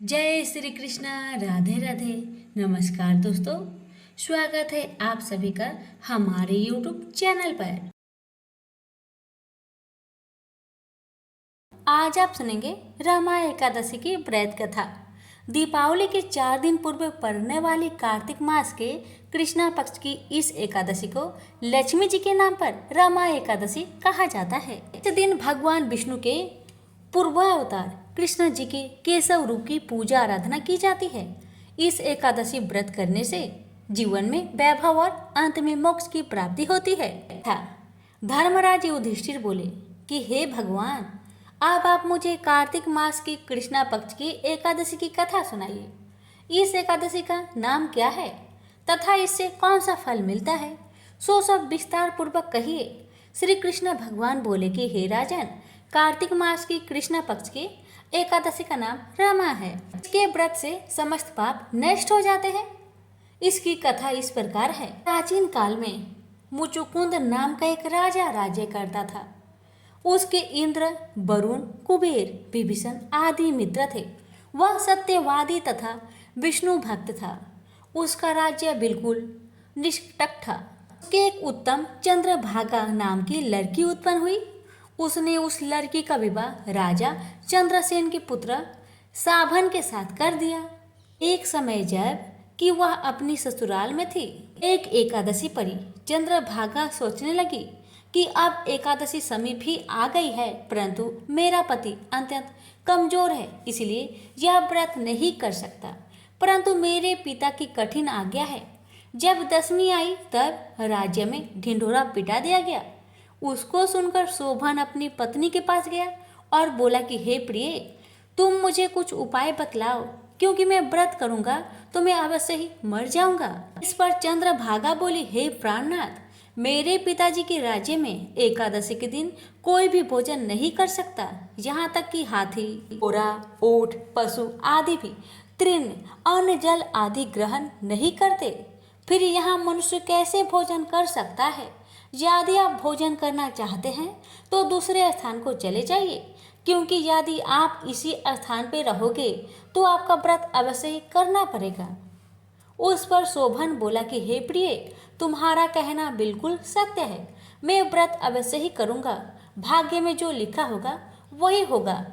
जय श्री कृष्णा। राधे राधे। नमस्कार दोस्तों, स्वागत है आप सभी का हमारे YouTube चैनल पर। आज आप सुनेंगे रमा एकादशी की व्रत कथा। दीपावली के 4 दिन पूर्व पड़ने वाली कार्तिक मास के कृष्णा पक्ष की इस एकादशी को लक्ष्मी जी के नाम पर रमा एकादशी कहा जाता है। इस दिन भगवान विष्णु के पूर्वावतार कृष्ण जी के केशव रूप की पूजा आराधना की जाती है। इस एकादशी व्रत करने से जीवन में वैभव और अंत में मोक्ष की प्राप्ति होती है। धर्मराज युधिष्ठिर बोले कि हे भगवान, अब आप मुझे कार्तिक मास की कृष्णा पक्ष की एकादशी की कथा सुनाइए। इस एकादशी का नाम क्या है तथा इससे कौन सा फल मिलता है, सो सब विस्तार पूर्वक कहिए। श्री कृष्ण भगवान बोले कि हे राजन, कार्तिक मास की कृष्णा पक्ष की एकादशी का नाम रमा है। इसके व्रत से समस्त पाप नष्ट हो जाते हैं। इसकी कथा इस प्रकार है। प्राचीन काल में मुचुकुंद नाम का एक राजा राज्य करता था। उसके इंद्र, वरुण, कुबेर, विभीषण आदि मित्र थे। वह सत्यवादी तथा विष्णु भक्त था। उसका राज्य बिल्कुल निष्कंटक था। उसके एक उत्तम चंद्रभागा नाम की लड़की उत्पन्न हुई। उसने उस लड़की का विवाह राजा चंद्रसेन के पुत्र साभन के साथ कर दिया। एक समय जब कि वह अपनी ससुराल में थी, एक एकादशी पड़ी। चंद्रभागा सोचने लगी कि अब एकादशी समीप ही आ गई है, परंतु मेरा पति अत्यंत कमजोर है, इसलिए यह व्रत नहीं कर सकता। परंतु मेरे पिता की कठिन आज्ञा है। जब दशमी आई तब राज्य में ढिंढोरा पिटा दिया गया। उसको सुनकर शोभन अपनी पत्नी के पास गया और बोला कि हे प्रिय, तुम मुझे कुछ उपाय बतलाओ, क्योंकि मैं व्रत करूंगा तो मैं अवश्य ही मर जाऊंगा। इस पर चंद्रभागा बोली, हे प्राणनाथ, मेरे पिताजी के राज्य में एकादशी के दिन कोई भी भोजन नहीं कर सकता। यहाँ तक कि हाथी, घोड़ा, ऊंट, पशु आदि भी तृण, अन्न, जल आदि ग्रहण नहीं करते। फिर यहाँ मनुष्य कैसे भोजन कर सकता है? यदि आप भोजन करना चाहते हैं तो दूसरे स्थान को चले जाइए, क्योंकि यदि आप इसी स्थान पर रहोगे तो आपका व्रत अवश्य ही करना पड़ेगा। उस पर शोभन बोला कि हे प्रिय, तुम्हारा कहना बिल्कुल सत्य है। मैं व्रत अवश्य ही करूंगा। भाग्य में जो लिखा होगा वही होगा।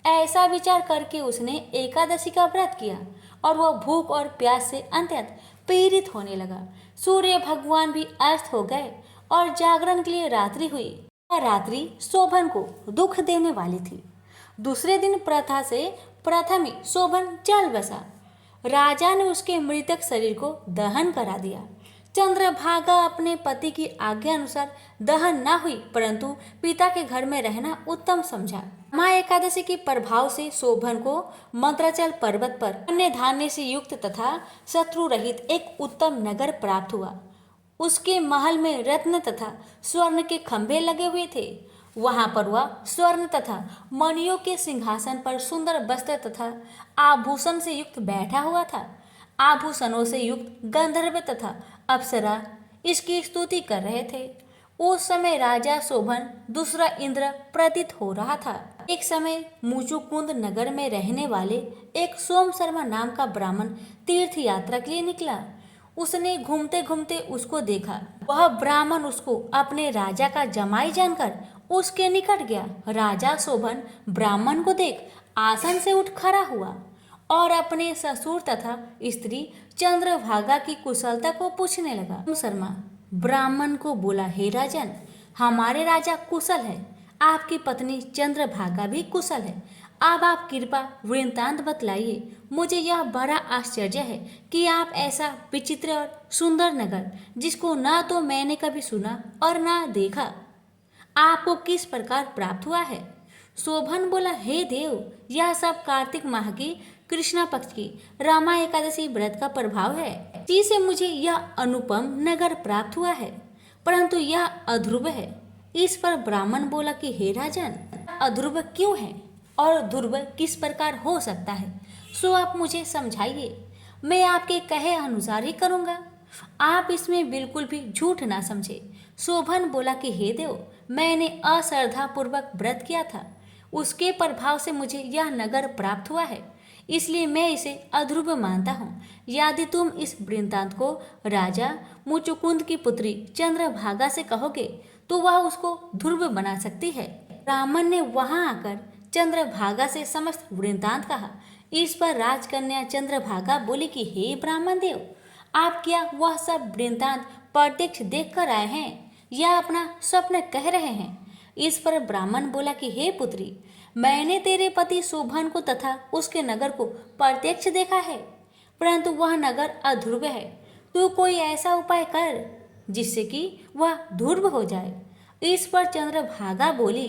ऐसा विचार करके उसने एकादशी का व्रत किया और वह भूख और प्यास से अत्यंत पीड़ित होने लगा। सूर्य भगवान भी अस्त हो गए और जागरण के लिए रात्रि हुई। यह रात्रि शोभन को दुख देने वाली थी। दूसरे दिन प्रथा से प्रथम ही शोभन जल बसा। राजा ने उसके मृतक शरीर को दहन करा दिया। चंद्रभागा अपने पति की आज्ञा अनुसार दहन न हुई, परंतु पिता के घर में रहना उत्तम समझा। माँ एकादशी के प्रभाव से शोभन को मंत्राचल पर्वत पर अन्य धान्य से युक्त तथा शत्रु रहित एक उत्तम नगर प्राप्त हुआ। उसके महल में रत्न तथा स्वर्ण के खंभे लगे हुए थे। वहां पर वह स्वर्ण तथा मणियों के सिंहासन पर सुंदर वस्त्र तथा आभूषण से युक्त बैठा हुआ था। आभूषणों से युक्त गंधर्व तथा अप्सरा इसकी स्तुति कर रहे थे। उस समय राजा शोभन दूसरा इंद्र प्रतीत हो रहा था। एक समय मुचुकुंद नगर में रहने वाले एक सोम शर्मा नाम का ब्राह्मण तीर्थ यात्रा के लिए निकला। उसने घूमते घूमते उसको देखा। वह ब्राह्मण उसको अपने राजा का जमाई जानकर उसके निकट गया। राजा शोभन ब्राह्मण को देख आसन से उठ खड़ा हुआ और अपने ससुर तथा स्त्री चंद्रभागा की कुशलता को पूछने लगा। शर्मा ब्राह्मण को बोला, हे राजन, हमारे राजा कुशल है, आपकी पत्नी चंद्रभागा भी कुशल है। अब आप कृपा वृत्तांत बतलाइए। मुझे यह बड़ा आश्चर्य है कि आप ऐसा विचित्र और सुंदर नगर, जिसको ना तो मैंने कभी सुना और ना देखा, आपको किस प्रकार प्राप्त हुआ है। शोभन बोला, हे देव, यह सब कार्तिक माह की कृष्णा पक्ष की रमा एकादशी व्रत का प्रभाव है। इसी से मुझे यह अनुपम नगर प्राप्त हुआ है, परंतु यह अध्रुव है। इस पर ब्राह्मण बोला कि हे राजन, अध्रुव क्यों है और ध्रुव किस प्रकार हो सकता है, सो आप मुझे समझाइए। मैं आपके कहे अनुसार ही करूँगा। आप इसमें बिल्कुल भी झूठ ना समझे। शोभन बोला कि हे देव, मैंने अश्रद्धा पूर्वक व्रत किया था, उसके प्रभाव से मुझे यह नगर प्राप्त हुआ है। इसलिए मैं इसे अध्रुव मानता हूँ। यदि तुम इस वृत्तांत को राजा मुचुकुंद की पुत्री चंद्रभागा से कहोगे तो वह उसको ध्रुव बना सकती है। ब्राह्मण ने वहां आकर चंद्रभागा से समस्त वृत्तांत कहा। इस पर राजकन्या चंद्रभागा बोली कि हे ब्राह्मण देव, आप क्या वह सब वृत्तांत प्रत्यक्ष देख कर आए हैं या अपना स्वप्न कह रहे हैं? इस पर ब्राह्मण बोला कि हे पुत्री, मैंने तेरे पति शोभन को तथा उसके नगर को प्रत्यक्ष देखा है, परंतु वह नगर अध्रुव है। तू कोई ऐसा उपाय कर जिससे कि वह ध्रुव हो जाए। इस पर चंद्रभागा बोली,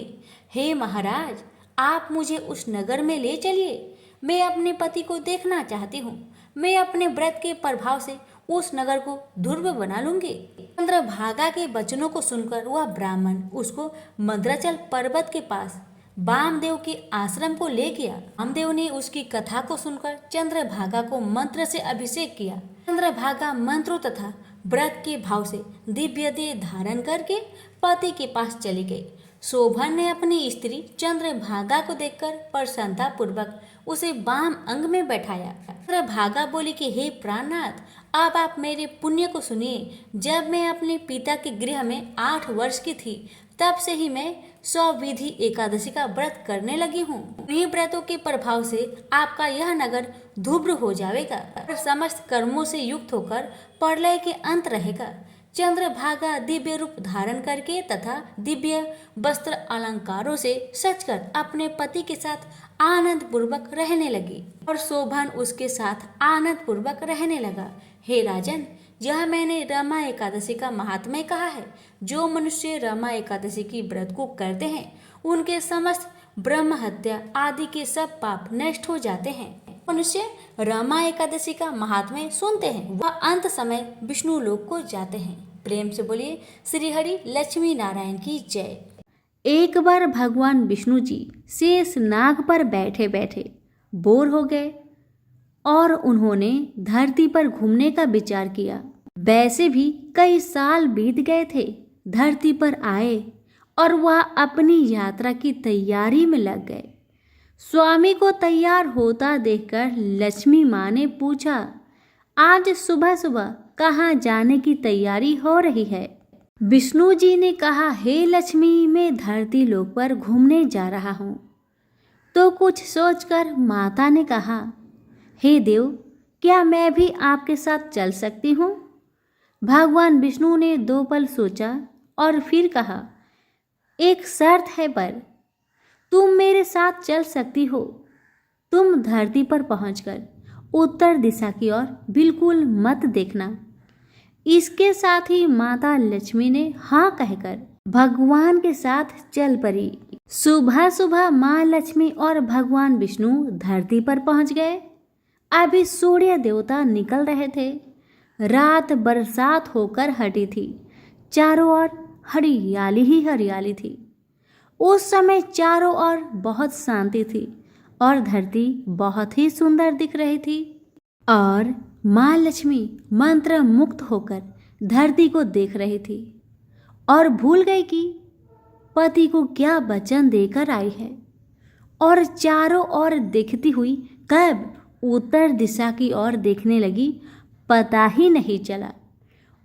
हे महाराज, आप मुझे उस नगर में ले चलिए। मैं अपने पति को देखना चाहती हूँ। मैं अपने व्रत के प्रभाव से उस नगर को ध्रुव बना लूंगी। चंद्रभागा के वचनों को सुनकर वह ब्राह्मण उसको मद्राचल पर्वत के पास वामदेव के आश्रम को ले गया। वामदेव ने उसकी कथा को सुनकर चंद्रभागा को मंत्र से अभिषेक किया। चंद्रभागा मंत्रों तथा व्रत के भाव से दिव्य देह धारण करके पति के पास चली गई। शोभन ने अपनी स्त्री चंद्रभागा को देखकर प्रसन्नता पूर्वक उसे वाम अंग में बैठाया। चंद्रभागा बोली कि हे प्राणनाथ, अब आप मेरे पुण्य को सुनिए। जब मैं अपने पिता के गृह में 8 वर्ष की थी, तब से ही मैं 100 विधि एकादशी का व्रत करने लगी हूँ। इन्हीं व्रतों के प्रभाव से आपका यह नगर ध्रुव हो जाएगा और समस्त कर्मों से युक्त होकर प्रलय के अंत रहेगा। चंद्रभागा दिव्य रूप धारण करके तथा दिव्य वस्त्र अलंकारों से सजकर अपने पति के साथ आनंद पूर्वक रहने लगी और शोभन उसके साथ आनंद पूर्वक रहने लगा। हे राजन, यह मैंने रमा एकादशी का महात्म्य कहा है। जो मनुष्य रमा एकादशी की व्रत को करते हैं, उनके समस्त ब्रह्म हत्या आदि के सब पाप नष्ट हो जाते हैं। मनुष्य रमा एकादशी का महात्म्य सुनते हैं, वह अंत समय विष्णु लोक को जाते हैं। प्रेम से बोलिए श्री हरि लक्ष्मी नारायण की जय। एक बार भगवान विष्णु जी शेष नाग पर बैठे बैठे बोर हो गए और उन्होंने धरती पर घूमने का विचार किया। वैसे भी कई साल बीत गए थे। धरती पर आए और वह अपनी यात्रा की तैयारी में लग गए। स्वामी को तैयार होता देखकर लक्ष्मी माँ ने पूछा, आज सुबह सुबह कहाँ जाने की तैयारी हो रही है? विष्णु जी ने कहा, हे लक्ष्मी, मैं धरती लोक पर घूमने जा रहा हूँ। तो कुछ सोचकर माता ने कहा, हे देव, क्या मैं भी आपके साथ चल सकती हूँ? भगवान विष्णु ने 2 पल सोचा और फिर कहा, एक शर्त है, पर तुम मेरे साथ चल सकती हो। तुम धरती पर पहुंचकर उत्तर दिशा की ओर बिल्कुल मत देखना। इसके साथ ही माता लक्ष्मी ने हाँ कहकर भगवान के साथ चल पड़ी। सुबह सुबह माँ लक्ष्मी और भगवान विष्णु धरती पर पहुंच गए। अभी सूर्य देवता निकल रहे थे। रात बरसात होकर हटी थी। चारों ओर हरियाली ही हरियाली थी। उस समय चारों ओर बहुत शांति थी और धरती बहुत ही सुंदर दिख रही थी। और माँ लक्ष्मी मंत्र मुक्त होकर धरती को देख रही थी और भूल गई कि पति को क्या वचन देकर आई है, और चारों ओर देखती हुई कब उत्तर दिशा की ओर देखने लगी, पता ही नहीं चला।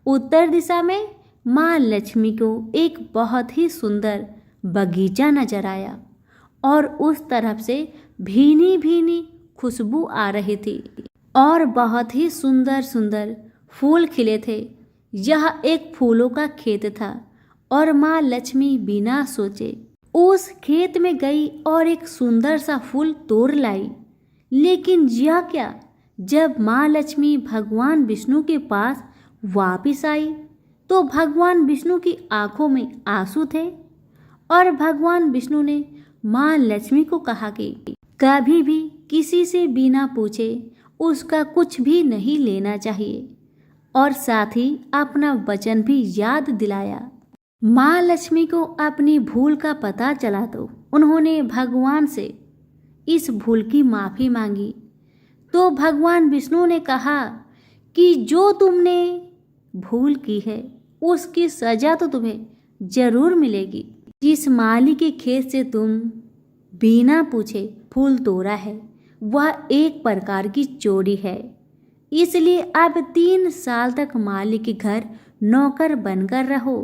उत्तर दिशा में माँ लक्ष्मी को एक बहुत ही सुंदर बगीचा नजर आया और उस तरफ से भीनी भीनी खुशबू आ रही थी और बहुत ही सुंदर सुंदर फूल खिले थे। यह एक फूलों का खेत था और माँ लक्ष्मी बिना सोचे उस खेत में गई और एक सुंदर सा फूल तोड़ लाई। लेकिन यह क्या, जब माँ लक्ष्मी भगवान विष्णु के पास वापिस आई तो भगवान विष्णु की आंखों में आंसू थे और भगवान विष्णु ने माँ लक्ष्मी को कहा कि कभी भी किसी से बिना पूछे उसका कुछ भी नहीं लेना चाहिए, और साथ ही अपना वचन भी याद दिलाया। माँ लक्ष्मी को अपनी भूल का पता चला तो उन्होंने भगवान से इस भूल की माफ़ी मांगी। तो भगवान विष्णु ने कहा कि जो तुमने भूल की है उसकी सजा तो तुम्हें जरूर मिलेगी। जिस माली के खेत से तुम बिना पूछे फूल तोड़ा है वह एक प्रकार की चोरी है। इसलिए अब 3 साल तक मालिक के घर नौकर बनकर रहो।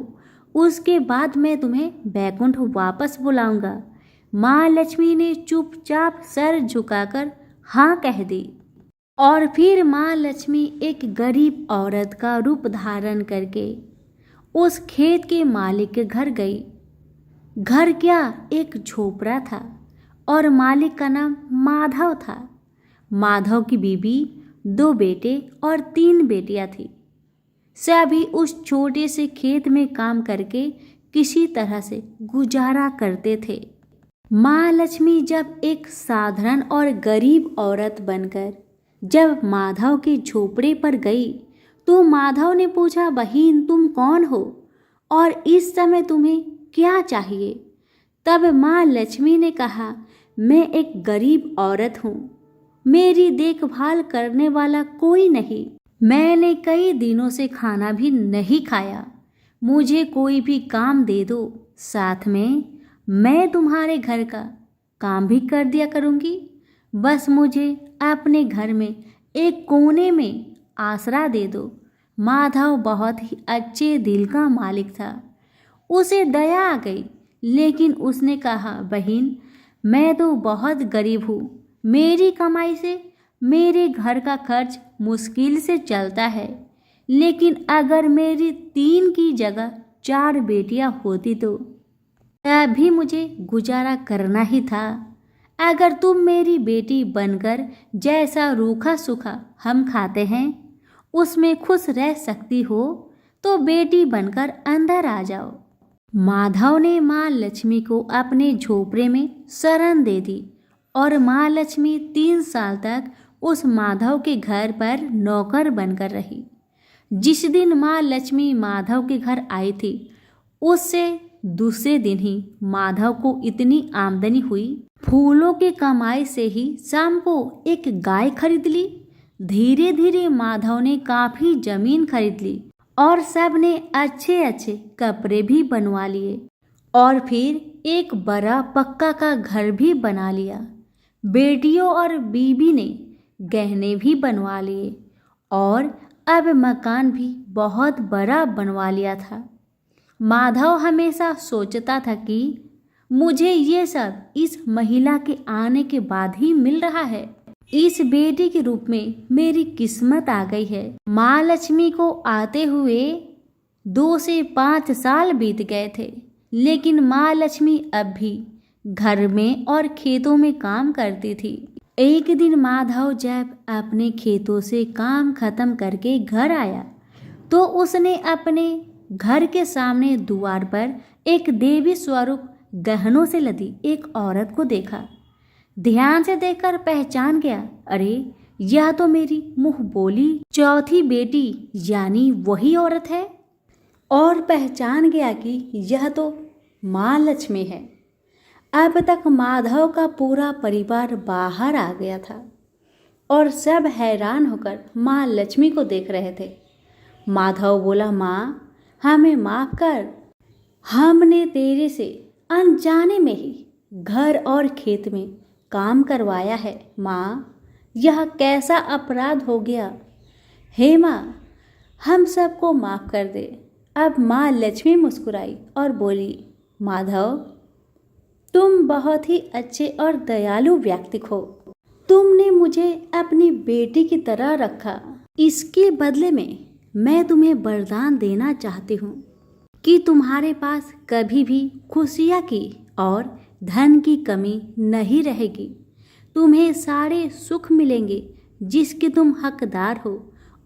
उसके बाद मैं तुम्हें बैकुंठ वापस बुलाऊंगा। माँ लक्ष्मी ने चुपचाप सर झुकाकर हाँ कह दी। और फिर माँ लक्ष्मी एक गरीब औरत का रूप धारण करके उस खेत के मालिक के घर गई। घर क्या, एक झोपड़ा था और मालिक का नाम माधव था। माधव की बीबी, 2 बेटे और 3 बेटियां थी। सभी उस छोटे से खेत में काम करके किसी तरह से गुजारा करते थे। माँ लक्ष्मी जब एक साधारण और गरीब औरत बनकर जब माधव के झोपड़े पर गई तो माधव ने पूछा, बहन तुम कौन हो और इस समय तुम्हें क्या चाहिए? तब माँ लक्ष्मी ने कहा, मैं एक गरीब औरत हूँ, मेरी देखभाल करने वाला कोई नहीं, मैंने कई दिनों से खाना भी नहीं खाया, मुझे कोई भी काम दे दो, साथ में मैं तुम्हारे घर का काम भी कर दिया करूँगी। बस मुझे अपने घर में एक कोने में आसरा दे दो। माधव बहुत ही अच्छे दिल का मालिक था। उसे दया आ गई, लेकिन उसने कहा, बहन मैं तो बहुत गरीब हूँ, मेरी कमाई से मेरे घर का खर्च मुश्किल से चलता है, लेकिन अगर मेरी 3 की जगह 4 बेटियां होती तो तभी मुझे गुजारा करना ही था। अगर तुम मेरी बेटी बनकर जैसा रूखा सूखा हम खाते हैं उसमें खुश रह सकती हो तो बेटी बनकर अंदर आ जाओ। माधव ने माँ लक्ष्मी को अपने झोपड़े में शरण दे दी और माँ लक्ष्मी 3 साल तक उस माधव के घर पर नौकर बनकर रही। जिस दिन माँ लक्ष्मी माधव के घर आई थी उससे दूसरे दिन ही माधव को इतनी आमदनी हुई, फूलों की कमाई से ही शाम को एक गाय खरीद ली। धीरे धीरे माधव ने काफी जमीन खरीद ली और सब ने अच्छे अच्छे कपड़े भी बनवा लिए और फिर एक बड़ा पक्का का घर भी बना लिया। बेटियों और बीबी ने गहने भी बनवा लिए और अब मकान भी बहुत बड़ा बनवा लिया था। माधव हमेशा सोचता था कि मुझे ये सब इस महिला के आने के बाद ही मिल रहा है। इस बेटी के रूप में मेरी किस्मत आ गई है। माँ लक्ष्मी को आते हुए 2 से 5 साल बीत गए थे, लेकिन माँ लक्ष्मी अब भी घर में और खेतों में काम करती थी। एक दिन माधव जब अपने खेतों से काम खत्म करके घर आया तो उसने अपने घर के सामने द्वार पर एक देवी स्वरूप गहनों से लदी एक औरत को देखा। ध्यान से देखकर पहचान गया, अरे यह तो मेरी मुंह बोली चौथी बेटी यानी वही औरत है। और पहचान गया कि यह तो माँ लक्ष्मी है। अब तक माधव का पूरा परिवार बाहर आ गया था और सब हैरान होकर माँ लक्ष्मी को देख रहे थे। माधव बोला, माँ हमें माफ कर, हमने तेरे से अनजाने में ही घर और खेत में काम करवाया है। माँ यह कैसा अपराध हो गया, हे माँ हम सबको माफ कर दे। अब माँ लक्ष्मी मुस्कुराई और बोली, माधव तुम बहुत ही अच्छे और दयालु व्यक्ति हो, तुमने मुझे अपनी बेटी की तरह रखा। इसके बदले में मैं तुम्हें वरदान देना चाहती हूँ कि तुम्हारे पास कभी भी खुशियाँ की और धन की कमी नहीं रहेगी। तुम्हें सारे सुख मिलेंगे जिसके तुम हकदार हो।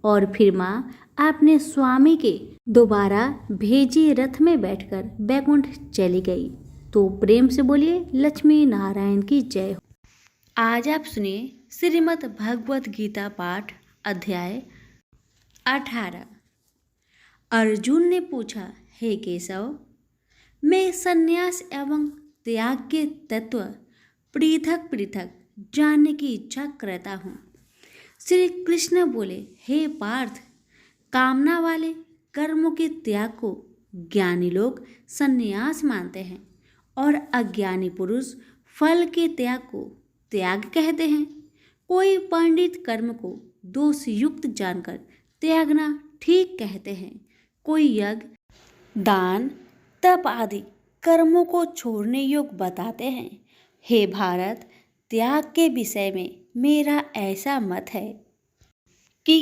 और फिर माँ अपने स्वामी के दोबारा भेजे रथ में बैठकर बैकुंठ चली गई। तो प्रेम से बोलिए लक्ष्मी नारायण की जय हो। आज आप सुनिए श्रीमद् भगवत गीता पाठ अध्याय 18। अर्जुन ने पूछा, हे केशव मैं संन्यास एवं त्याग के तत्व पृथक पृथक जानने की इच्छा करता हूँ। श्री कृष्ण बोले, हे पार्थ कामना वाले कर्मों के त्याग को ज्ञानी लोग संन्यास मानते हैं और अज्ञानी पुरुष फल के त्याग को त्याग कहते हैं। कोई पंडित कर्म को दोष युक्त जानकर त्यागना ठीक कहते हैं। कोई यज्ञ, दान, तप आदि कर्मों को छोड़ने योग्य बताते हैं। हे भारत, त्याग के विषय में मेरा ऐसा मत है कि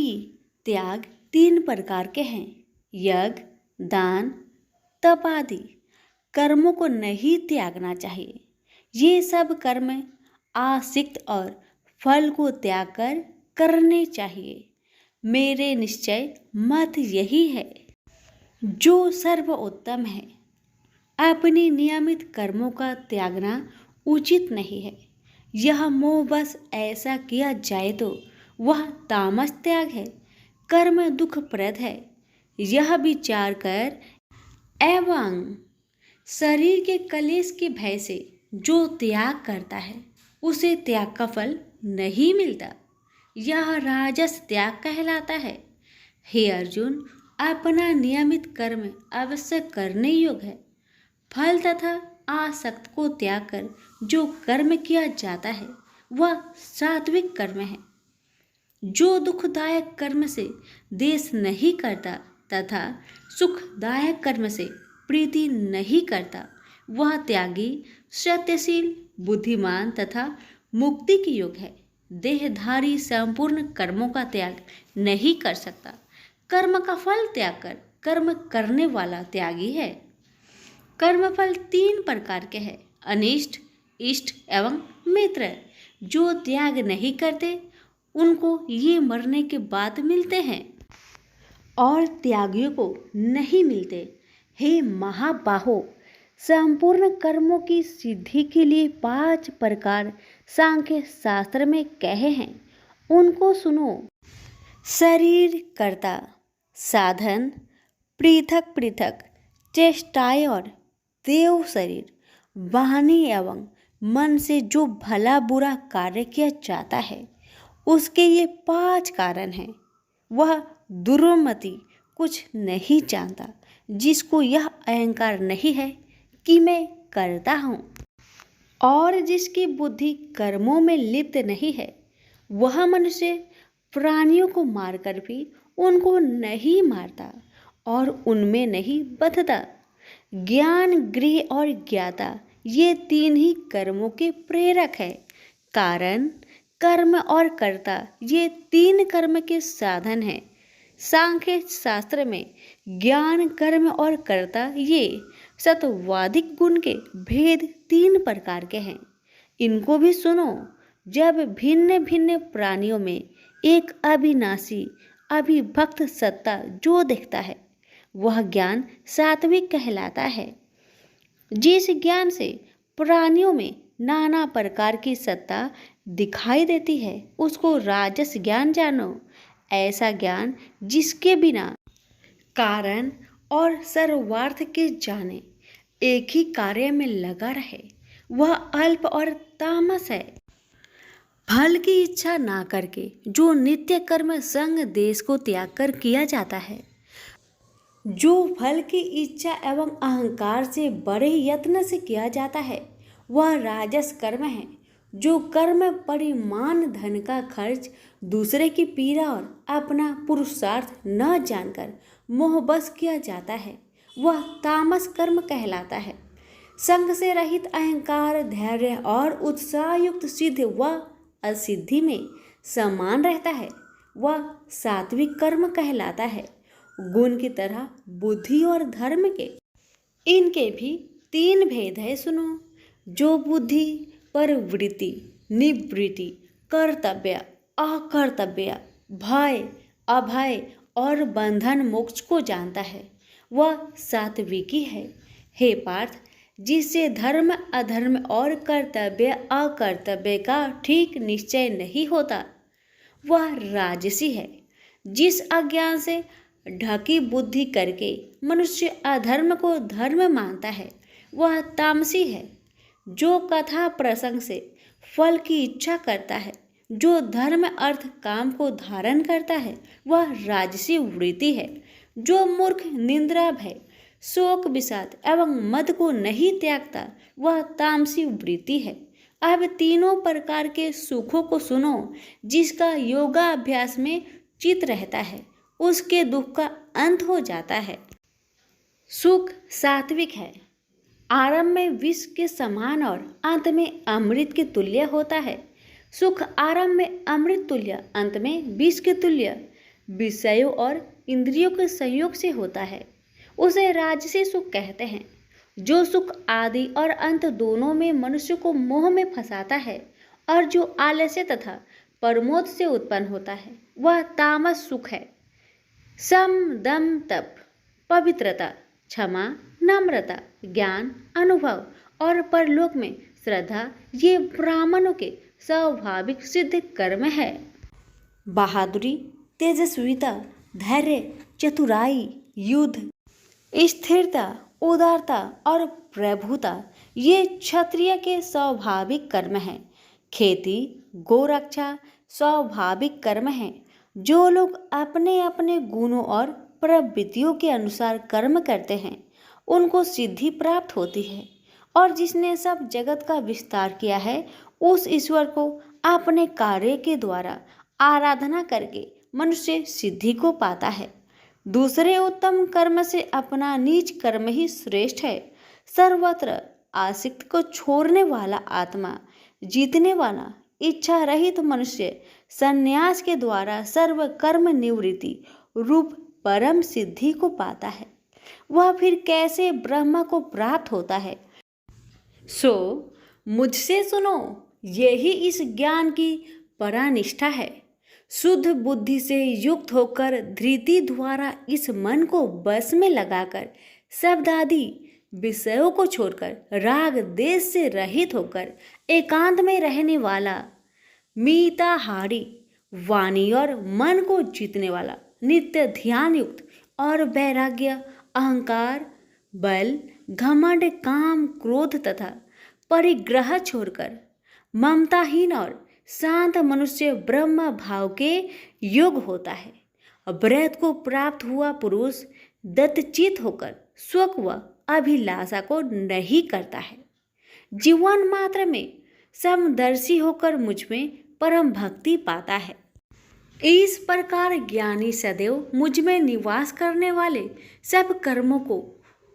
त्याग 3 प्रकार के हैं। यज्ञ, दान, तप आदि कर्मों को नहीं त्यागना चाहिए। ये सब कर्म आसक्त और फल को त्याग कर करने चाहिए। मेरे निश्चय मत यही है जो सर्वोत्तम है। अपनी नियमित कर्मों का त्यागना उचित नहीं है। यह मोह बस ऐसा किया जाए तो वह तामस त्याग है, कर्म दुखप्रद है। यह विचार कर एवं शरीर के कलेश के भय से जो त्याग करता है उसे त्याग का फल नहीं मिलता। यह राजस त्याग कहलाता है। हे अर्जुन, अपना नियमित कर्म अवश्य करने योग्य है। फल तथा आसक्त को त्याग कर जो कर्म किया जाता है वह सात्विक कर्म है। जो दुखदायक कर्म से देश नहीं करता तथा सुखदायक कर्म से प्रीति नहीं करता वह त्यागी, सत्यशील, बुद्धिमान तथा मुक्ति के योग्य है। देहधारी संपूर्ण कर्मों का त्याग नहीं कर सकता। कर्म का फल त्याग कर कर्म करने वाला त्यागी है। कर्मफल 3 प्रकार के हैं, अनिष्ट, इष्ट एवं मित्र। जो त्याग नहीं करते उनको ये मरने के बाद मिलते हैं और त्यागियों को नहीं मिलते। हे महाबाहो, संपूर्ण कर्मों की सिद्धि के लिए 5 प्रकार सांख्य शास्त्र में कहे हैं, उनको सुनो। शरीर कर्ता, साधन, पृथक पृथक चेष्टाएं और देव शरीर, वाणी एवं मन से जो भला बुरा कार्य किया जाता है उसके ये 5 कारण हैं। वह दुर्मति कुछ नहीं जानता जिसको यह अहंकार नहीं है कि मैं करता हूँ, और जिसकी बुद्धि कर्मों में लिप्त नहीं है। वह मनुष्य प्राणियों को मारकर भी उनको नहीं मारता और उनमें नहीं बंधता। ज्ञान, गृह और ज्ञाता ये 3 ही कर्मों के प्रेरक है। कारण, कर्म और कर्ता ये 3 कर्म के साधन हैं। सांख्य शास्त्र में ज्ञान, कर्म और कर्ता ये सत्वादिक गुण के भेद 3 प्रकार के हैं। इनको भी सुनो। जब भिन्न भिन्न प्राणियों में एक अविनाशी अविभक्त सत्ता जो दिखता है वह ज्ञान सात्विक कहलाता है। जिस ज्ञान से प्राणियों में नाना प्रकार की सत्ता दिखाई देती है उसको राजस ज्ञान जानो। ऐसा ज्ञान जिसके बिना कारण और सर्वार्थ के जाने एक ही कार्य में लगा रहे वह अल्प और तामस है। फल की इच्छा ना करके जो नित्य कर्म संग देश को त्याग कर किया जाता है, जो फल की इच्छा एवं अहंकार से बड़े यत्न से किया जाता है वह राजस कर्म है। जो कर्म परिमाण धन का खर्च दूसरे की पीड़ा और अपना पुरुषार्थ न जानकर मोहबस किया जाता है वह तामस कर्म कहलाता है। संग से रहित अहंकार, धैर्य और उत्साह युक्त सिद्ध व असिद्धि में समान रहता है वह सात्विक कर्म कहलाता है। गुण की तरह बुद्धि और धर्म के इनके भी 3 भेद है, सुनो। जो बुद्धि पर वृत्ति, निवृत्ति, कर्तव्य, अकर्तव्य, भय, अभय और बंधन मोक्ष को जानता है वह सात्विकी है। हे पार्थ, जिससे धर्म अधर्म और कर्तव्य अकर्तव्य का ठीक निश्चय नहीं होता वह राजसी है। जिस अज्ञान से ढकी बुद्धि करके मनुष्य अधर्म को धर्म मानता है वह तामसी है। जो कथा प्रसंग से फल की इच्छा करता है, जो धर्म अर्थ काम को धारण करता है वह राजसी वृत्ति है। जो मूर्ख, निंद्रा, भय, शोक, विषाद एवं मद को नहीं त्यागता वह तामसी वृत्ति है। अब तीनों प्रकार के सुखों को सुनो। जिसका योगाभ्यास में चित रहता है उसके दुख का अंत हो जाता है। सुख सात्विक है, आरंभ में विष के समान और अंत में अमृत के तुल्य होता है। सुख आरंभ में अमृत तुल्य, अंत में विष के तुल्य विषयों और इंद्रियों के संयोग से होता है। उसे राजसी सुख कहते हैं। जो सुख आदि और अंत दोनों में मनुष्य को मोह में फंसाता है और जो आलस्य तथा प्रमोद से उत्पन्न होता है वह तामस सुख है। सम, दम, तप, पवित्रता, क्षमा, नम्रता, ज्ञान, अनुभव और परलोक में श्रद्धा ये ब्राह्मणों के स्वाभाविक सिद्ध कर्म है। बहादुरी, तेजस्विता, धैर्य, चतुराई, युद्ध, स्थिरता, उदारता और प्रभुता ये क्षत्रिय के स्वाभाविक कर्म हैं। खेती, गोरक्षा स्वाभाविक कर्म हैं। जो लोग अपने अपने गुणों और प्रवृत्तियों के अनुसार कर्म करते हैं उनको सिद्धि प्राप्त होती है। और जिसने सब जगत का विस्तार किया है उस ईश्वर को अपने कार्य के द्वारा आराधना करके मनुष्य सिद्धि को पाता है। दूसरे उत्तम कर्म से अपना नीच कर्म ही श्रेष्ठ है। सर्वत्र आसक्ति को छोड़ने वाला आत्मा, जीतने वाला, इच्छा रहित मनुष्य संन्यास के द्वारा सर्व कर्म निवृत्ति रूप परम सिद्धि को पाता है। वह फिर कैसे ब्रह्म को प्राप्त होता है? सो मुझसे सुनो, यही इस ज्ञान की परानिष्ठा है। शुद्ध बुद्धि से युक्त होकर धृति द्वारा इस मन को बस में लगाकर शब्द आदि विषयों को छोड़कर राग देश से रहित होकर एकांत में रहने वाला, मीताहारी, वाणी और मन को जीतने वाला, नित्य ध्यान युक्त और वैराग्य, अहंकार, बल, घमंड, काम, क्रोध तथा परिग्रह छोड़कर ममताहीन और शांत मनुष्य ब्रह्म भाव के योग होता है। ब्रह्म को प्राप्त हुआ पुरुष दत्तचित होकर स्वक व अभिलाषा को नहीं करता है। जीवन मात्र में समदर्शी होकर मुझ में परम भक्ति पाता है। इस प्रकार ज्ञानी सदैव मुझ में निवास करने वाले सब कर्मों को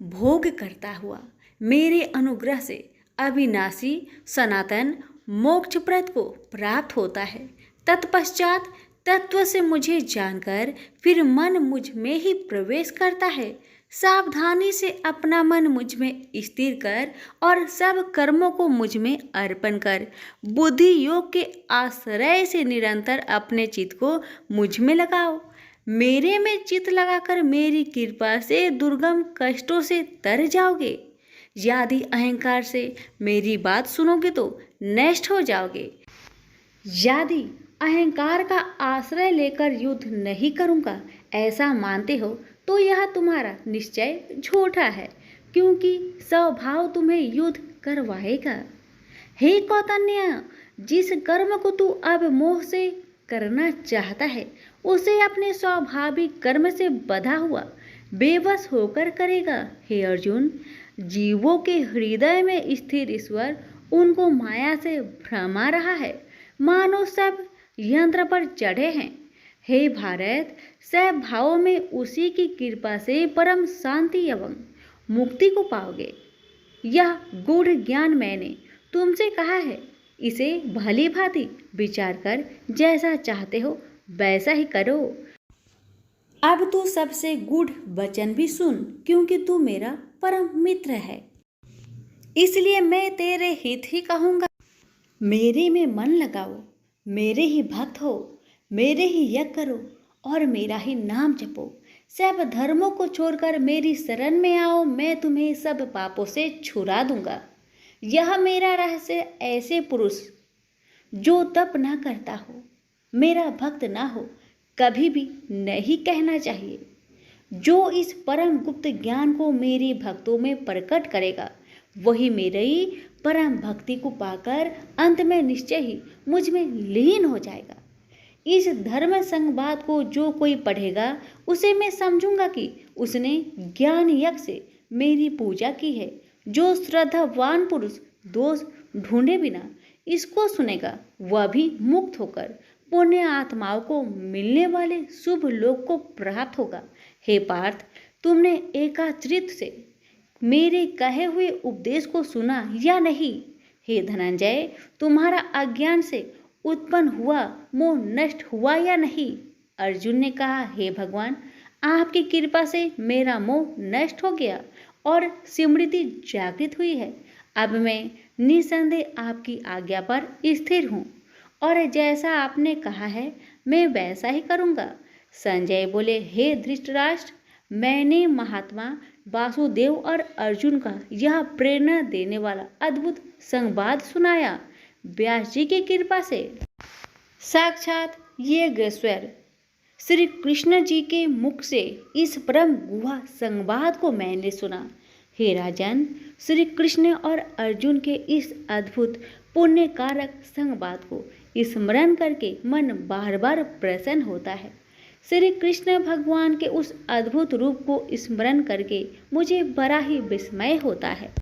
भोग करता हुआ मेरे अनुग्रह से अविनाशी सनातन मोक्षप्रद को प्राप्त होता है। तत्पश्चात तत्व से मुझे जानकर फिर मन मुझ में ही प्रवेश करता है। सावधानी से अपना मन मुझ में स्थिर कर और सब कर्मों को मुझ में अर्पण कर बुद्धि योग के आश्रय से निरंतर अपने चित्त को मुझ में लगाओ। मेरे में चित्त लगाकर मेरी कृपा से दुर्गम कष्टों से तर जाओगे। यदि अहंकार से मेरी बात सुनोगे तो नष्ट हो जाओगे। यदि अहंकार का आश्रय लेकर युद्ध नहीं करूँगा ऐसा मानते हो तो यह तुम्हारा निश्चय झूठा है, क्योंकि स्वभाव तुम्हें युद्ध करवाएगा। हे कौतन्य, जिस कर्म को तू अब मोह से करना चाहता है उसे अपने स्वाभाविक कर्म से बंधा हुआ बेबस होकर करेगा। हे अर्जुन, जीवों के हृदय में स्थिर ईश्वर उनको माया से भ्रमा रहा है, मानो सब यंत्र पर चढ़े हैं। हे भारत, सब भावों में उसी की कृपा से परम शांति एवं मुक्ति को पाओगे। यह गूढ़ ज्ञान मैंने तुमसे कहा है, इसे भली भांति विचार कर जैसा चाहते हो वैसा ही करो। अब तू सबसे गूढ़ वचन भी सुन, क्योंकि तू मेरा परम मित्र है, इसलिए मैं तेरे हित ही कहूँगा। मेरे में मन लगाओ, मेरे ही भक्त हो, मेरे ही यज्ञ करो और मेरा ही नाम जपो। सब धर्मों को छोड़कर मेरी शरण में आओ, मैं तुम्हें सब पापों से छुड़ा दूंगा। यह मेरा रहस्य ऐसे पुरुष जो तप न करता हो, मेरा भक्त न हो, कभी भी नहीं कहना चाहिए। जो इस परम गुप्त ज्ञान को मेरे भक्तों में प्रकट करेगा वही मेरी परम भक्ति को पाकर अंत में निश्चय ही मुझ में लीन हो जाएगा। इस धर्म संवाद को जो कोई पढ़ेगा उसे मैं समझूंगा कि उसने ज्ञान यज्ञ से मेरी पूजा की है। जो श्रद्धावान पुरुष दोष ढूंढे बिना इसको सुनेगा वह भी मुक्त होकर पुण्य आत्माओं को मिलने वाले शुभ लोक को प्राप्त होगा। हे पार्थ, तुमने एकाचरित से मेरे कहे हुए उपदेश को सुना या नहीं? हे धनंजय, तुम्हारा अज्ञान से उत्पन्न हुआ मोह नष्ट हुआ या नहीं? अर्जुन ने कहा, हे भगवान, आपकी कृपा से मेरा मोह नष्ट हो गया और स्मृति जागृत हुई है। अब मैं निसंदेह आपकी आज्ञा पर स्थिर हूँ और जैसा आपने कहा है मैं वैसा ही करूँगा। संजय बोले, हे धृतराष्ट्र, मैंने महात्मा वासुदेव और अर्जुन का यह प्रेरणा देने वाला अद्भुत संवाद सुनाया। व्यास जी की कृपा से साक्षात योगेश्वर श्री कृष्ण जी के मुख से इस परम गुहा संवाद को मैंने सुना। हे राजन, श्री कृष्ण और अर्जुन के इस अद्भुत पुण्य कारक संवाद को स्मरण करके मन बार बार प्रसन्न होता है। श्री कृष्ण भगवान के उस अद्भुत रूप को स्मरण करके मुझे बड़ा ही विस्मय होता है।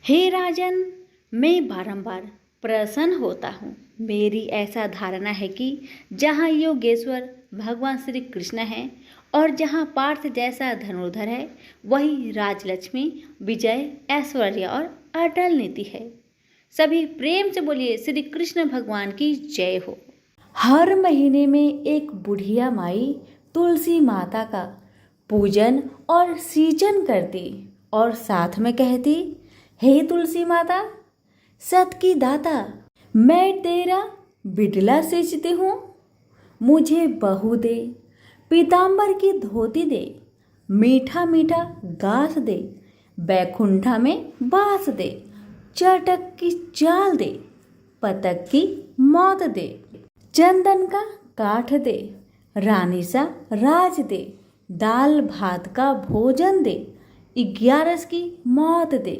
हे राजन, मैं बारंबार प्रसन्न होता हूँ। मेरी ऐसा धारणा है कि जहाँ योगेश्वर भगवान श्री कृष्ण हैं और जहाँ पार्थ जैसा धनुर्धर है, वही राजलक्ष्मी, विजय, ऐश्वर्य और अटल नीति है। सभी प्रेम से बोलिए श्री कृष्ण भगवान की जय हो। हर महीने में एक बुढ़िया माई तुलसी माता का पूजन और सींचन करती और साथ में कहती, हे तुलसी माता, सत की दाता, मैं तेरा बिडला सींचती हूँ, मुझे बहू दे, पीताम्बर की धोती दे, मीठा मीठा घास दे, बैकुंठा में बास दे, चटक की चाल दे, पतक की मौत दे, चंदन का काठ दे, रानी सा राज दे, दाल भात का भोजन दे, 11 की मौत दे,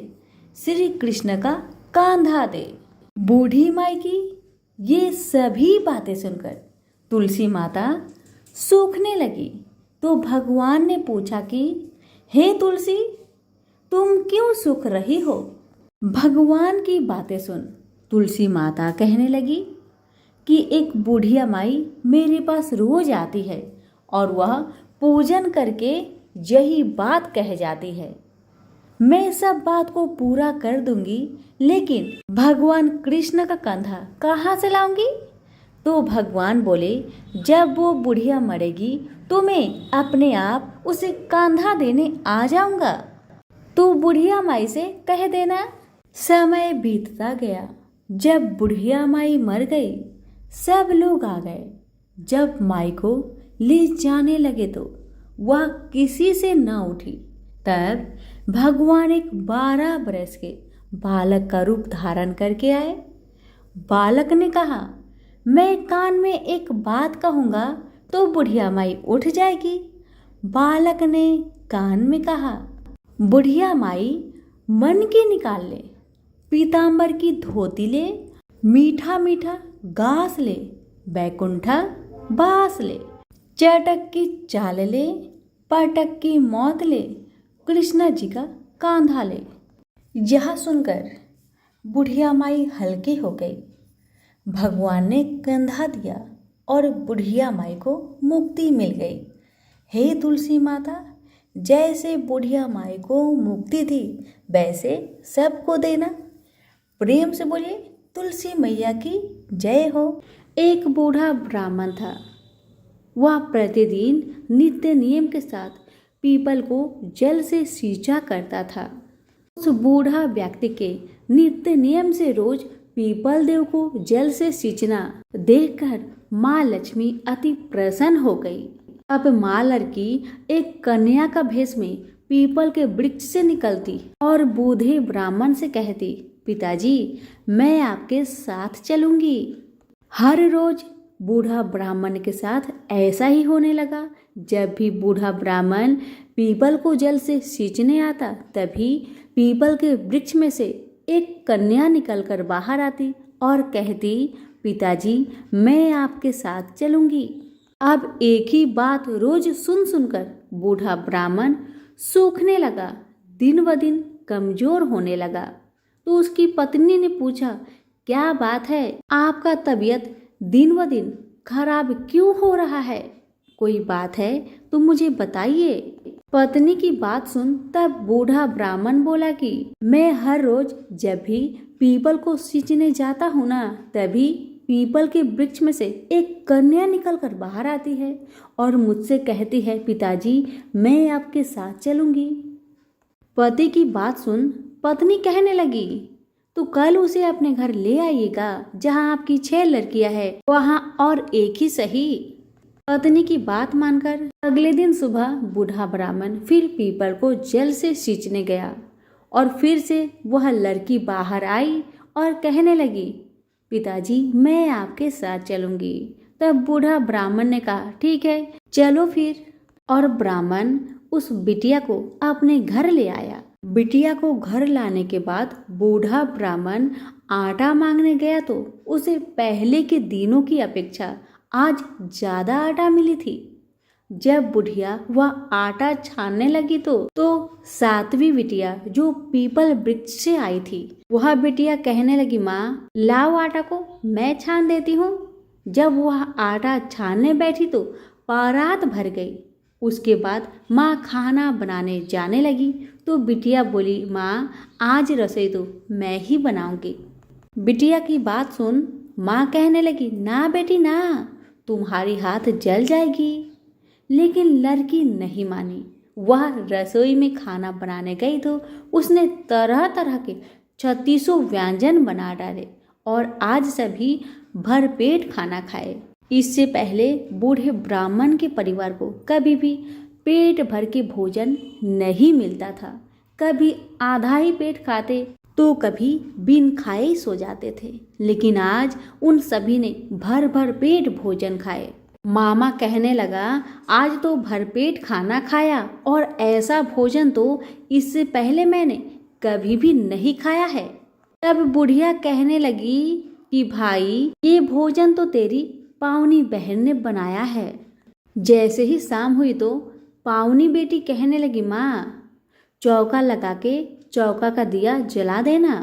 श्री कृष्ण का कांधा दे। बूढ़ी माई की ये सभी बातें सुनकर तुलसी माता सूखने लगी तो भगवान ने पूछा कि हे तुलसी, तुम क्यों सूख रही हो? भगवान की बातें सुन तुलसी माता कहने लगी कि एक बुढ़िया माई मेरे पास रोज आती है और वह पूजन करके यही बात कह जाती है। मैं सब बात को पूरा कर दूंगी, लेकिन भगवान कृष्ण का कंधा कहाँ से लाऊंगी? तो भगवान बोले, जब वो बुढ़िया मरेगी तो मैं अपने आप उसे कंधा देने आ जाऊंगा। तो बुढ़िया माई से कह देना। समय बीतता गया। जब बुढ़िया माई मर गई, सब लोग आ गए। जब माई को ले जाने लगे तो वह किसी से न उठी। तब भगवान एक 12 बरस के बालक का रूप धारण करके आए। बालक ने कहा, मैं कान में एक बात कहूँगा तो बुढ़िया माई उठ जाएगी। बालक ने कान में कहा, बुढ़िया माई मन की निकाल ले, पीताम्बर की धोती ले, मीठा मीठा घास ले, बैकुंठा बास ले, चटक की चाल ले, पटक की मौत ले, कृष्ण जी का कांधा ले। यह सुनकर बुढ़िया माई हल्की हो गई। भगवान ने कंधा दिया और बुढ़िया माई को मुक्ति मिल गई। हे तुलसी माता, जैसे बुढ़िया माई को मुक्ति दी वैसे सबको देना। प्रेम से बोलिए तुलसी मैया की जय हो। एक बूढ़ा ब्राह्मण था। वह प्रतिदिन नित्य नियम के साथ पीपल को जल से सींचा करता था। उस बूढ़ा व्यक्ति के नित्य नियम से रोज पीपल देव को जल से सींचना देखकर माँ लक्ष्मी अति प्रसन्न हो गई। अब माँ लड़की एक कन्या का भेष में पीपल के वृक्ष से निकलती और बूढ़े ब्राह्मण से कहती, पिताजी, मैं आपके साथ चलूंगी। हर रोज बूढ़ा ब्राह्मण के साथ ऐसा ही होने लगा। जब भी बूढ़ा ब्राह्मण पीपल को जल से सींचने आता, तभी पीपल के वृक्ष में से एक कन्या निकलकर बाहर आती और कहती, पिताजी, मैं आपके साथ चलूंगी। अब एक ही बात रोज सुन सुनकर बूढ़ा ब्राह्मण सूखने लगा, दिन ब दिन कमजोर होने लगा। तो उसकी पत्नी ने पूछा, क्या बात है, आपका तबीयत दिन व दिन खराब क्यों हो रहा है? कोई बात है तो मुझे बताइए। पत्नी की बात सुन तब बूढ़ा ब्राह्मण बोला कि मैं हर रोज जब भी पीपल को सींचने जाता हूँ ना, तभी पीपल के वृक्ष में से एक कन्या निकलकर बाहर आती है और मुझसे कहती है, पिताजी मैं आपके साथ चलूंगी। पति की बात सुन पत्नी कहने लगी, तो कल उसे अपने घर ले आइएगा, जहाँ आपकी 6 लड़कियां हैं वहाँ और एक ही सही। पत्नी की बात मानकर अगले दिन सुबह बूढ़ा ब्राह्मण फिर पीपल को जल से सींचने गया और फिर से वह लड़की बाहर आई और कहने लगी, पिताजी मैं आपके साथ चलूंगी। तब बूढ़ा ब्राह्मण ने कहा, ठीक है चलो फिर। और ब्राह्मण उस बिटिया को अपने घर ले आया। बिटिया को घर लाने के बाद बूढ़ा ब्राह्मण आटा मांगने गया तो उसे पहले के दिनों की अपेक्षा आज ज्यादा आटा मिली थी। जब बुढ़िया वह आटा छानने लगी तो 7वीं बिटिया जो पीपल वृक्ष से आई थी, वह बिटिया कहने लगी, माँ लाओ आटा को मैं छान देती हूँ। जब वह आटा छानने बैठी तो परात भर गई। उसके बाद माँ खाना बनाने जाने लगी तो बिटिया बोली, माँ आज रसोई तो मैं ही बनाऊंगी। बिटिया की बात सुन माँ कहने लगी, ना बेटी ना, तुम्हारी हाथ जल जाएगी। लेकिन लड़की नहीं मानी। वह रसोई में खाना बनाने गई तो उसने तरह तरह के 36 व्यंजन बना डाले और आज सभी भरपेट खाना खाए। इससे पहले बूढ़े ब्राह्मण के परिवार को कभी भी पेट भर के भोजन नहीं मिलता था। कभी आधा ही पेट खाते तो कभी बिन खाए ही सो जाते थे। लेकिन आज उन सभी ने भर भर पेट भोजन खाए। मामा कहने लगा, आज तो भरपेट खाना खाया और ऐसा भोजन तो इससे पहले मैंने कभी भी नहीं खाया है। तब बुढ़िया कहने लगी कि भाई ये भोजन तो तेरी पावनी बहन ने बनाया है। जैसे ही शाम हुई तो पावनी बेटी कहने लगी, माँ चौका लगा के चौका का दिया जला देना,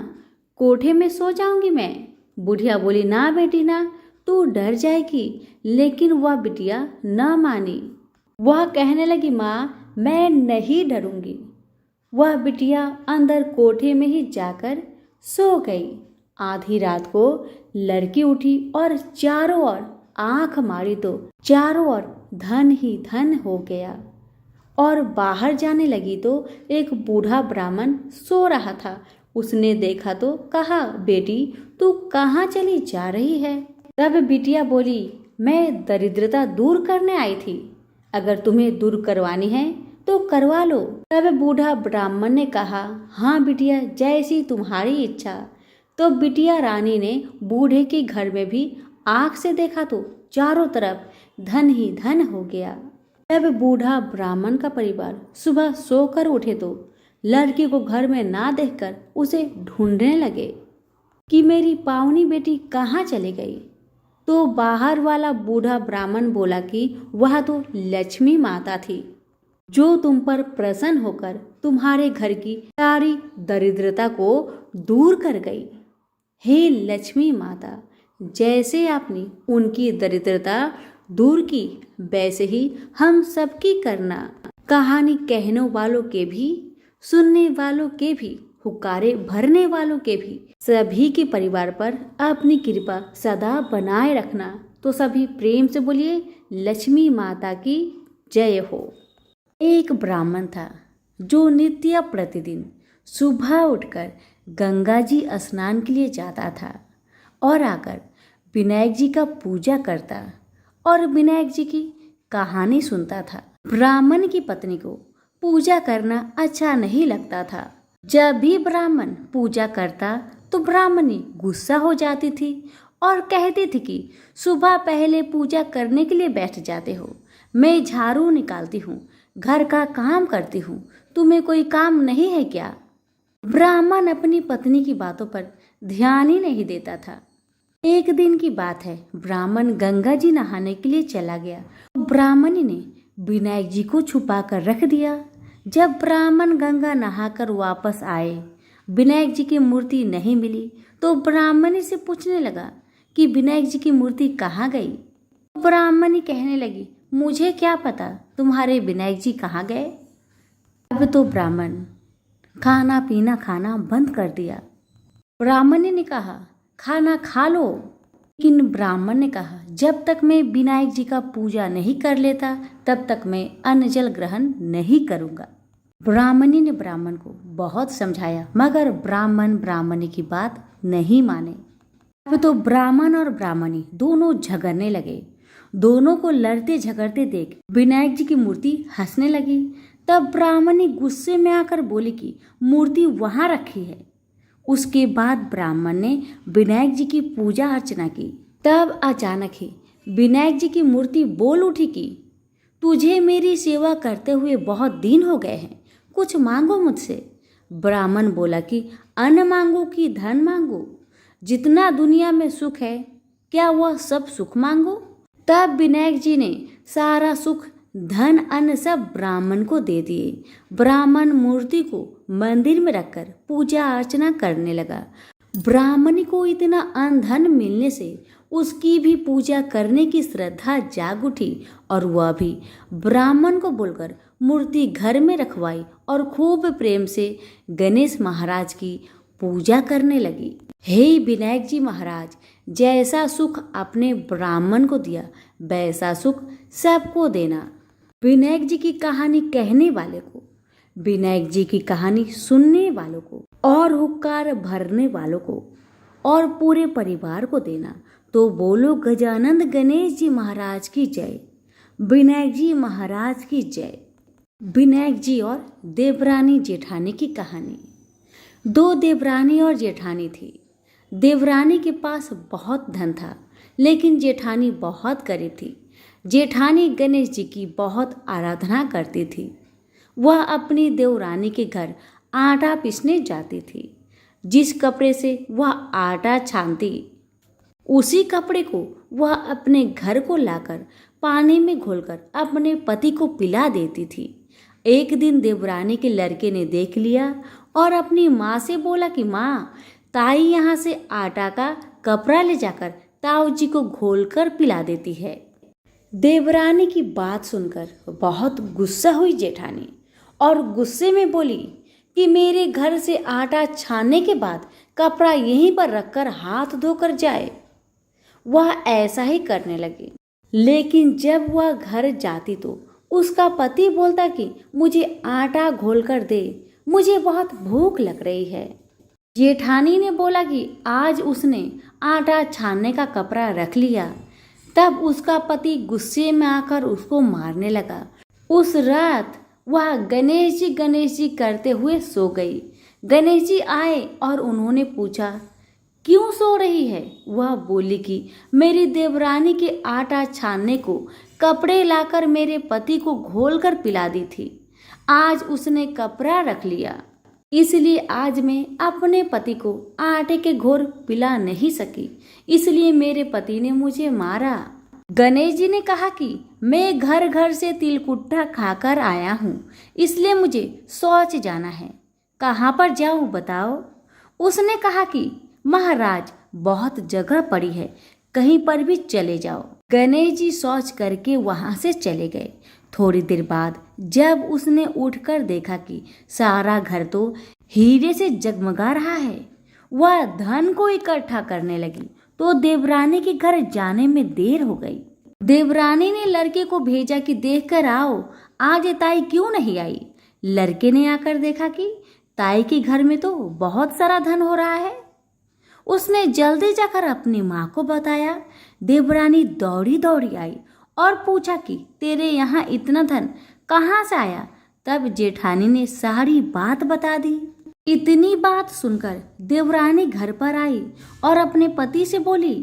कोठे में सो जाऊंगी मैं। बुढ़िया बोली, ना बेटी ना, तू डर जाएगी। लेकिन वह बिटिया न मानी। वह कहने लगी, माँ मैं नहीं डरूंगी। वह बिटिया अंदर कोठे में ही जाकर सो गई। आधी रात को लड़की उठी और चारों ओर आंख मारी तो चारों ओर धन ही धन हो गया। और बाहर जाने लगी तो एक बूढ़ा ब्राह्मण सो रहा था। उसने देखा तो कहा, बेटी तू कहाँ चली जा रही है? तब बिटिया बोली, मैं दरिद्रता दूर करने आई थी, अगर तुम्हें दूर करवानी है तो करवा लो। तब बूढ़ा ब्राह्मण ने कहा, हाँ बिटिया जैसी तुम्हारी इच्छा। तो बिटिया रानी ने बूढ़े के घर में भी आंख से देखा तो चारों तरफ धन ही धन हो गया। तब बूढ़ा ब्राह्मण का परिवार सुबह सोकर उठे तो लड़की को घर में ना देखकर उसे ढूंढने लगे कि मेरी पावनी बेटी कहाँ चली गई। तो बाहर वाला बूढ़ा ब्राह्मण बोला कि वह तो लक्ष्मी माता थी, जो तुम पर प्रसन्न होकर तुम्हारे घर की सारी दरिद्रता को दूर कर गई। हे लक्ष्मी माता, जैसे आपने उनकी दरिद्रता दूर की वैसे ही हम सबकी करना। कहानी कहने वालों के भी, सुनने वालों के भी, हुक्कारे भरने वालों के भी, सभी के परिवार पर अपनी कृपा सदा बनाए रखना। तो सभी प्रेम से बोलिए, लक्ष्मी माता की जय हो। एक ब्राह्मण था जो नित्य प्रतिदिन सुबह उठकर गंगा जी स्नान के लिए जाता था और आकर विनायक जी का पूजा करता और विनायक जी की कहानी सुनता था। ब्राह्मण की पत्नी को पूजा करना अच्छा नहीं लगता था। जब भी ब्राह्मण पूजा करता तो ब्राह्मणी गुस्सा हो जाती थी और कहती थी कि सुबह पहले पूजा करने के लिए बैठ जाते हो, मैं झाड़ू निकालती हूँ, घर का काम करती हूँ, तुम्हें कोई काम नहीं है क्या? ब्राह्मण अपनी पत्नी की बातों पर ध्यान ही नहीं देता था। एक दिन की बात है, ब्राह्मण गंगा जी नहाने के लिए चला गया। ब्राह्मणी ने विनायक जी को छुपा कर रख दिया। जब ब्राह्मण गंगा नहाकर वापस आए, विनायक जी की मूर्ति नहीं मिली तो ब्राह्मणी से पूछने लगा कि विनायक जी की मूर्ति कहाँ गई। ब्राह्मणी कहने लगी, मुझे क्या पता तुम्हारे विनायक जी कहाँ गए। अब तो ब्राह्मण खाना पीना खाना बंद कर दिया। ब्राह्मणी ने कहा, खाना खा लो। लेकिन ब्राह्मण ने कहा, जब तक मैं विनायक जी का पूजा नहीं कर लेता तब तक मैं अन्न जल ग्रहण नहीं करूँगा। ब्राह्मणी ने ब्राह्मण को बहुत समझाया मगर ब्राह्मणी की बात नहीं माने। अब तो ब्राह्मण और ब्राह्मणी दोनों झगड़ने लगे। दोनों को लड़ते झगड़ते देख विनायक जी की मूर्ति हंसने लगी। तब ब्राह्मणी गुस्से में आकर बोली कि मूर्ति वहां रखी है। उसके बाद ब्राह्मण ने विनायक जी की पूजा अर्चना की। तब अचानक ही विनायक जी की मूर्ति बोल उठी कि तुझे मेरी सेवा करते हुए बहुत दिन हो गए हैं, कुछ मांगो मुझसे। ब्राह्मण बोला कि अन्न मांगो कि धन मांगो, जितना दुनिया में सुख है क्या वह सब सुख मांगो। तब विनायक जी ने सारा सुख धन अन्न सब ब्राह्मण को दे दिए। ब्राह्मण मूर्ति को मंदिर में रखकर पूजा अर्चना करने लगा। ब्राह्मणी को इतना अन्न धन मिलने से उसकी भी पूजा करने की श्रद्धा जाग उठी और वह भी ब्राह्मण को बोलकर मूर्ति घर में रखवाई और खूब प्रेम से गणेश महाराज की पूजा करने लगी। हे विनायक जी महाराज, जैसा सुख अपने ब्राह्मण को दिया वैसा सुख सबको देना। विनायक जी की कहानी कहने वाले को, विनायक जी की कहानी सुनने वालों को और हुक्कार भरने वालों को और पूरे परिवार को देना। तो बोलो गजानंद गणेश जी महाराज की जय, विनायक जी महाराज की जय। विनायक जी और देवरानी जेठानी की कहानी। दो देवरानी और जेठानी थी। देवरानी के पास बहुत धन था लेकिन जेठानी बहुत गरीब थी। जेठानी गणेश जी की बहुत आराधना करती थी। वह अपनी देवरानी के घर आटा पीसने जाती थी। जिस कपड़े से वह आटा छानती उसी कपड़े को वह अपने घर को लाकर पानी में घोलकर अपने पति को पिला देती थी। एक दिन देवरानी के लड़के ने देख लिया और अपनी माँ से बोला कि माँ, ताई यहाँ से आटा का कपड़ा ले जाकर ताऊ जी को घोलकर पिला देती है। देवरानी की बात सुनकर बहुत गुस्सा हुई जेठानी और गुस्से में बोली कि मेरे घर से आटा छानने के बाद कपड़ा यहीं पर रखकर हाथ धोकर जाए। वह ऐसा ही करने लगी। लेकिन जब वह घर जाती तो उसका पति बोलता कि मुझे आटा घोलकर दे, मुझे बहुत भूख लग रही है। जेठानी ने बोला कि आज उसने आटा छानने का कपड़ा रख लिया। तब उसका पति गुस्से में आकर उसको मारने लगा। उस रात वह गणेश जी करते हुए सो गई। गणेश जी आए और उन्होंने पूछा, क्यों सो रही है? वह बोली कि मेरी देवरानी के आटा छानने को कपड़े लाकर मेरे पति को घोलकर पिला दी थी। आज उसने कपड़ा रख लिया, इसलिए आज मैं अपने पति को आटे के घोर पिला नहीं सकी, इसलिए मेरे पति ने मुझे मारा। गणेश जी ने कहा कि मैं घर घर से तिलकुट्टा खाकर आया हूँ, इसलिए मुझे शौच जाना है। कहाँ पर जाऊँ बताओ? उसने कहा कि महाराज बहुत जगह पड़ी है, कहीं पर भी चले जाओ। गणेश जी शौच करके वहां से चले गए। थोड़ी देर बाद जब उसने उठकर देखा कि सारा घर तो हीरे से जगमगा रहा है, वह धन को इकट्ठा करने लगी तो देवरानी के घर जाने में देर हो गई। देवरानी ने लड़के को भेजा कि देख कर आओ, आज ताई क्यों नहीं आई। लड़के ने आकर देखा कि ताई के घर में तो बहुत सारा धन हो रहा है। उसने जल्दी जाकर अपनी माँ को बताया। देवरानी दौड़ी दौड़ी आई और पूछा कि तेरे यहाँ इतना धन कहाँ से आया। तब जेठानी ने सारी बात बता दी। इतनी बात सुनकर देवरानी घर पर आई और अपने पति से बोली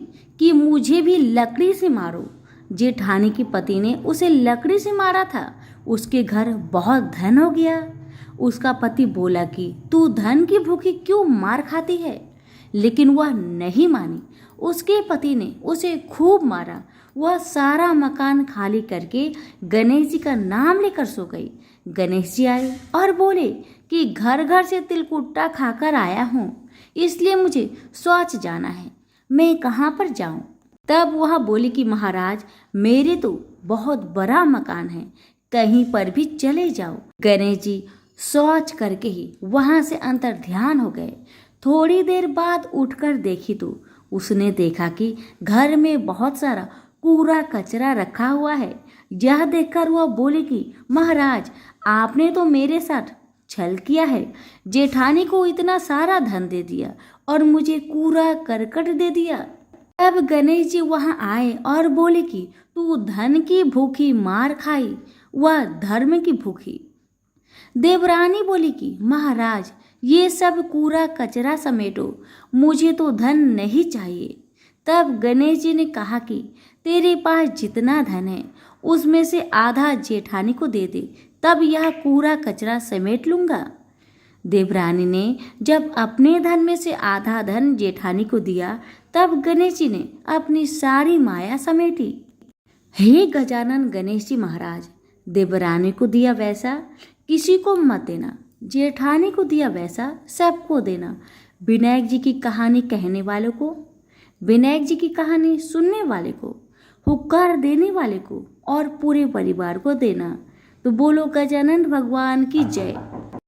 कि मुझे भी लकड़ी से मारो। जेठानी के पति ने उसे लकड़ी से मारा था, उसके घर बहुत धन हो गया। उसका पति बोला कि तू धन की भूखी क्यों मार खाती है, लेकिन वह नहीं मानी। उसके पति ने उसे खूब मारा। वह सारा मकान खाली करके गणेश जी का नाम लेकर सो गई। गणेश जी आए और बोले कि घर घर से तिलकुट्टा खाकर आया हूँ, इसलिए मुझे शौच जाना है, मैं कहाँ पर जाऊँ। तब वह बोली कि महाराज, मेरे तो बहुत बड़ा मकान है, कहीं पर भी चले जाओ। गणेश जी शौच करके ही वहां से अंतर ध्यान हो गए। थोड़ी देर बाद उठकर देखी तो उसने देखा कि घर में बहुत सारा कूड़ा कचरा रखा हुआ है। यह देखकर वह बोले कि महाराज, आपने तो मेरे साथ छल किया है। जेठानी को इतना सारा धन दे दिया और मुझे कूड़ा करकट दे दिया। तब गणेश जी वहां आए और बोले कि तू धन की भूखी मार खाई, वह धर्म की भूखी। देवरानी बोली कि महाराज, ये सब कूड़ा कचरा समेटो, मुझे तो धन नहीं चाहिए। तब गणेश जी ने कहा कि तेरे पास जितना धन है उसमें से आधा जेठानी को दे दे, तब यह कूड़ा कचरा समेट लूंगा। देवरानी ने जब अपने धन में से आधा धन जेठानी को दिया, तब गणेश जी ने अपनी सारी माया समेटी। हे गजानन गणेश जी महाराज, देवरानी को दिया वैसा किसी को मत देना, जेठानी को दिया वैसा सबको देना। विनायक जी की कहानी कहने वालों को, विनायक जी की कहानी सुनने वाले को, हुक्कार देने वाले को और पूरे परिवार को देना। तो बोलो गजानन भगवान की जय।